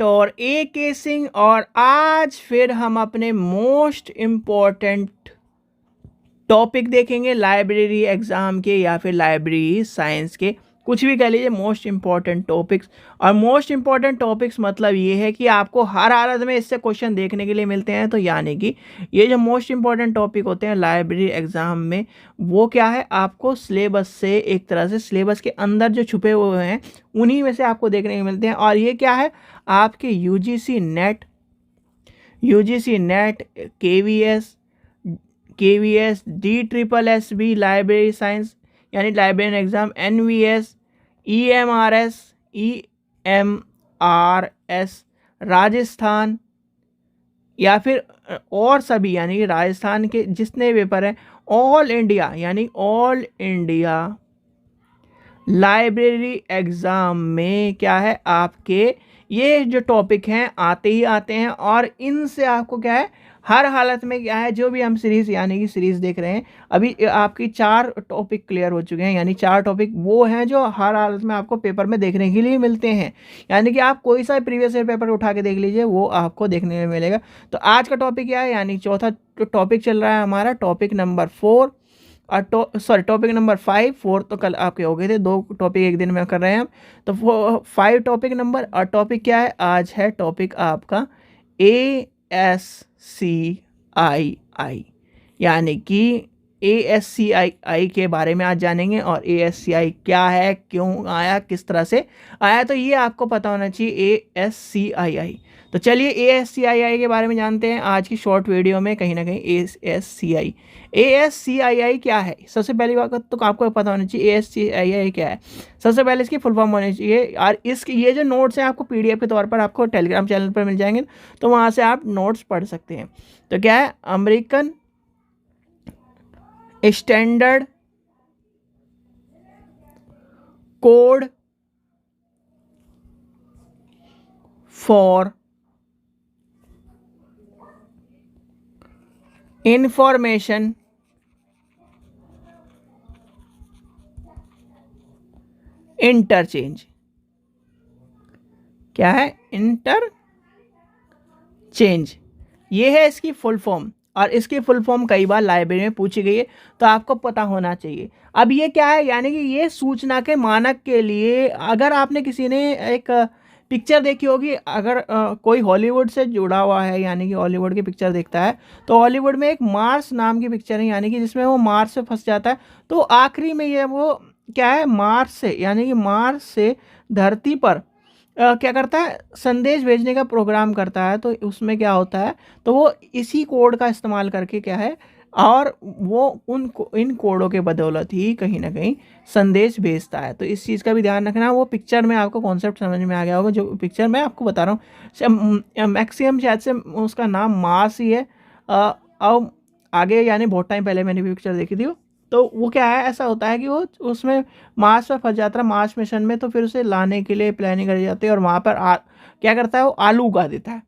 और ए के सिंह। और आज फिर हम अपने मोस्ट इम्पॉर्टेंट टॉपिक देखेंगे लाइब्रेरी एग्ज़ाम के या फिर लाइब्रेरी साइंस के, कुछ भी कह लीजिए, मोस्ट इम्पॉर्टेंट टॉपिक्स। और मोस्ट इम्पॉर्टेंट टॉपिक्स मतलब ये है कि आपको हर हालत में इससे क्वेश्चन देखने के लिए मिलते हैं। तो यानी कि ये जो मोस्ट इम्पॉर्टेंट टॉपिक होते हैं लाइब्रेरी एग्ज़ाम में, वो क्या है, आपको सिलेबस से, एक तरह से सिलेबस के अंदर जो छुपे हुए हैं उन्हीं में से आपको देखने को मिलते हैं। और ये क्या है, आपके UGC NET, KVS, DSSB library science यानी library exam, NVS, EMRS Rajasthan, या फिर और सभी यानी कि राजस्थान के जितने पेपर हैं, ऑल इंडिया यानी ऑल इंडिया लाइब्रेरी एग्ज़ाम में क्या है, आपके ये जो टॉपिक हैं आते ही आते हैं। और इनसे आपको क्या है, हर हालत में क्या है, जो भी हम सीरीज़ यानी कि सीरीज़ देख रहे हैं, अभी आपकी 4 टॉपिक क्लियर हो चुके हैं। यानी 4 टॉपिक वो हैं जो हर हालत में आपको पेपर में देखने के लिए मिलते हैं। यानी कि आप कोई सा प्रीवियस ईयर पेपर उठा के देख लीजिए, वो आपको देखने में मिलेगा। तो आज का टॉपिक क्या है, यानी चौथा टॉपिक चल रहा है हमारा, टॉपिक नंबर 4 और टॉपिक नंबर 5। 4 तो कल आपके हो गए थे, 2 टॉपिक एक दिन में कर रहे हैं हम। तो 5 टॉपिक नंबर, और टॉपिक क्या है, आज है टॉपिक आपका ASCII, यानी कि ASCII के बारे में आज जानेंगे। और ASCII क्या है, क्यों आया, किस तरह से आया, तो ये आपको पता होना चाहिए ASCII। तो चलिए ASCII के बारे में जानते हैं आज की शॉर्ट वीडियो में। कहीं ना कहीं ASCII क्या है, सबसे पहली बात तो आपको पता होना चाहिए ASCII क्या है। सबसे पहले इसकी फुल फॉर्म होनी चाहिए। और इसकी ये जो नोट्स हैं आपको PDF के तौर पर आपको टेलीग्राम चैनल पर मिल जाएंगे, तो वहाँ से आप नोट्स पढ़ सकते हैं। तो क्या है, American standard code for information interchange. क्या है, इंटरचेंज, ये है इसकी फुल फॉर्म। और इसकी फुल फॉर्म कई बार लाइब्रेरी में पूछी गई है, तो आपको पता होना चाहिए। अब ये क्या है, यानी कि ये सूचना के मानक के लिए, अगर आपने किसी ने एक पिक्चर देखी होगी, अगर कोई हॉलीवुड से जुड़ा हुआ है यानी कि हॉलीवुड की पिक्चर देखता है, तो हॉलीवुड में एक मार्स नाम की पिक्चर है, यानी कि जिसमें वो मार्स से फंस जाता है। तो आखिरी में ये वो क्या है, मार्स से यानी कि मार्स से धरती पर क्या करता है, संदेश भेजने का प्रोग्राम करता है। तो उसमें क्या होता है, तो वो इसी कोड का इस्तेमाल करके क्या है, और वो इन कोडों के बदौलत ही कहीं ना कहीं संदेश भेजता है। तो इस चीज़ का भी ध्यान रखना। वो पिक्चर में आपको कॉन्सेप्ट समझ में आ गया होगा, जो पिक्चर मैं आपको बता रहा हूँ, मैक्सिमम शायद से उसका नाम मार्स ही है। अब आगे यानी बहुत टाइम पहले मैंने भी पिक्चर देखी थी। तो वो क्या है, ऐसा होता है कि वो उसमें मार्स पर फंस जाता है, मार्स मिशन में। तो फिर उसे लाने के लिए प्लानिंग करी जाती है, और वहाँ पर क्या करता है, वो आलू उगा देता है।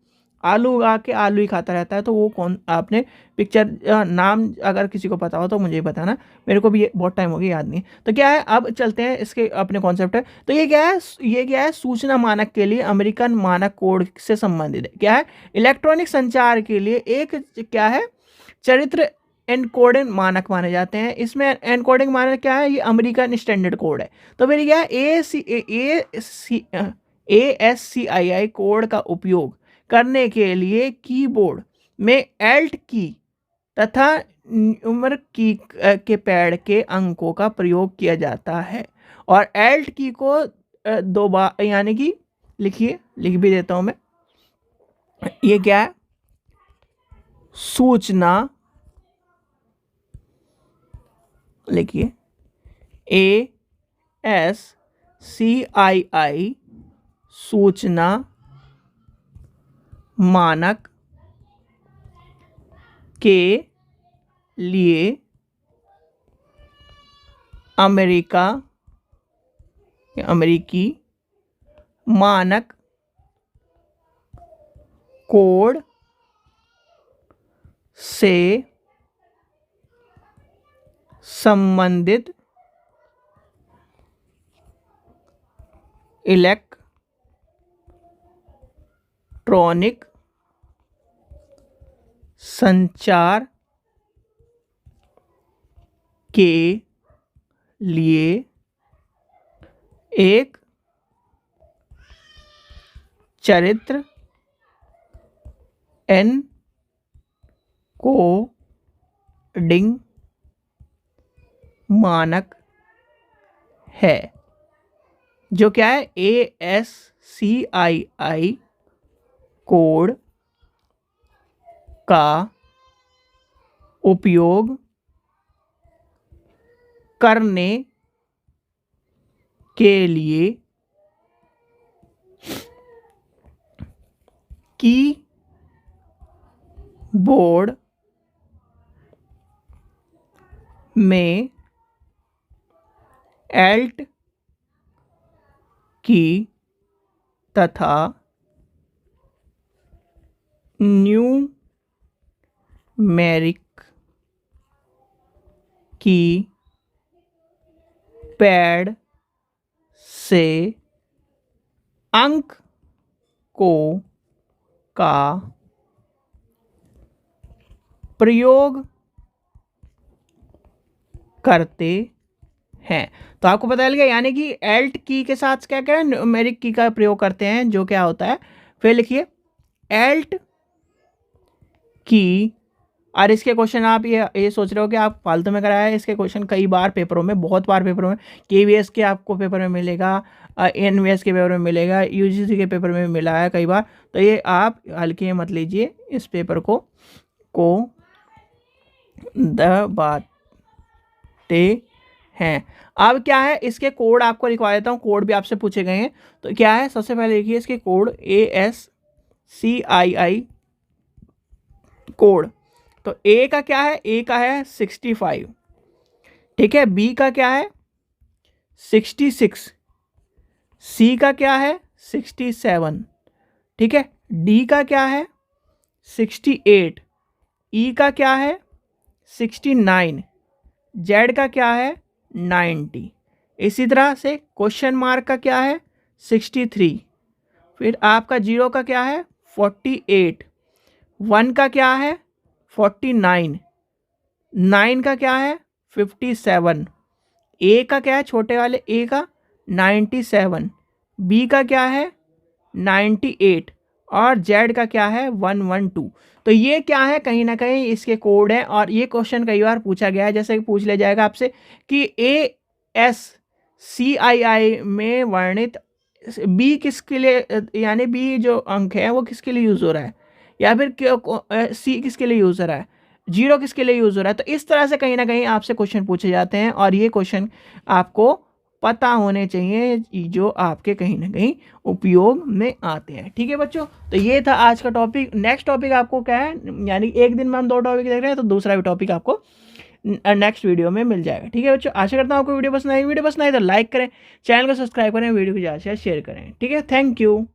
आलू उगा के आलू ही खाता रहता है। तो वो कौन, आपने पिक्चर नाम अगर किसी को पता हो तो मुझे बताना, मेरे को भी ये बहुत टाइम हो गया, याद नहीं। तो क्या है, अब चलते हैं इसके अपने कॉन्सेप्ट है। तो ये क्या है, सूचना मानक के लिए अमेरिकन मानक कोड से संबंधित है। क्या है, इलेक्ट्रॉनिक संचार के लिए एक क्या है, चरित्र एनकोडिंग मानक माने जाते हैं। इसमें एनकोडिंग मानक क्या है, ये अमेरिकन स्टैंडर्ड कोड है। तो फिर क्या है, ASCII कोड का उपयोग करने के लिए कीबोर्ड में एल्ट की तथा न्यूमर की के पैड के अंकों का प्रयोग किया जाता है। और एल्ट की को 2 बार यानी कि लिखिए, लिख भी देता हूं मैं। ये क्या है, सूचना, लिखिए ASCII सूचना मानक के लिए अमेरिकी मानक कोड से संबंधित इलेक्ट्रॉनिक संचार के लिए एक चरित्र एनकोडिंग मानक है, जो क्या है, ASCII कोड का उपयोग करने के लिए कीबोर्ड में Alt की तथा न्यूमेरिक की पैड से अंक का प्रयोग करते हैं। तो आपको पता चल गया, यानी कि एल्ट की के साथ क्या क्या है, न्यूमेरिक की का प्रयोग करते हैं, जो क्या होता है। फिर लिखिए एल्ट की। और इसके क्वेश्चन आप ये सोच रहे हो कि आप फालतू में कराया है, इसके क्वेश्चन कई बार पेपरों में, बहुत बार पेपरों में, KVS के आपको पेपर में मिलेगा, NVS के पेपर में मिलेगा, UGC के पेपर में मिला है कई बार। तो ये आप हल्के मत लीजिए, इस पेपर को दबाते हैं। अब क्या है, इसके कोड आपको लिखवा देता हूँ, कोड भी आपसे पूछे गए हैं। तो क्या है, सबसे पहले देखिए इसके कोड ASCII कोड। तो A का क्या है, A का है 65, ठीक है। B का क्या है 66, C का क्या है 67, ठीक है। D का क्या है 68, E का क्या है 69, Z का क्या है 90। इसी तरह से क्वेश्चन मार्क का क्या है 63, फिर आपका 0 का क्या है 48, 1 का क्या है 49, 9 का क्या है 57, A का क्या है, छोटे वाले A का 97, B का क्या है 98 और Z का क्या है 112। तो ये क्या है, कहीं ना कहीं इसके कोड हैं। और ये क्वेश्चन कई बार पूछा गया है, जैसे कि पूछ लिया जाएगा आपसे कि ASCII में वर्णित B किसके लिए, यानी B जो अंक है वो किसके लिए यूज़ हो रहा है, या फिर C किसके लिए यूज़ हो रहा है, 0 किसके लिए यूज़ हो रहा है। तो इस तरह से कहीं ना कहीं आपसे क्वेश्चन पूछे जाते हैं, और ये क्वेश्चन आपको पता होने चाहिए, जो आपके कहीं ना कहीं उपयोग में आते हैं। ठीक है बच्चों, तो ये था आज का टॉपिक। नेक्स्ट टॉपिक आपको क्या है, यानी एक दिन में हम 2 टॉपिक देख रहे हैं, तो दूसरा भी टॉपिक आपको नेक्स्ट वीडियो में मिल जाएगा। ठीक है बच्चों, आशा करता हूँ आपको वीडियो पसंद आई। वीडियो पसंद आई तो लाइक करें, चैनल को सब्सक्राइब करें, वीडियो को ज़्यादा से ज़्यादा शेयर करें। ठीक है, थैंक यू।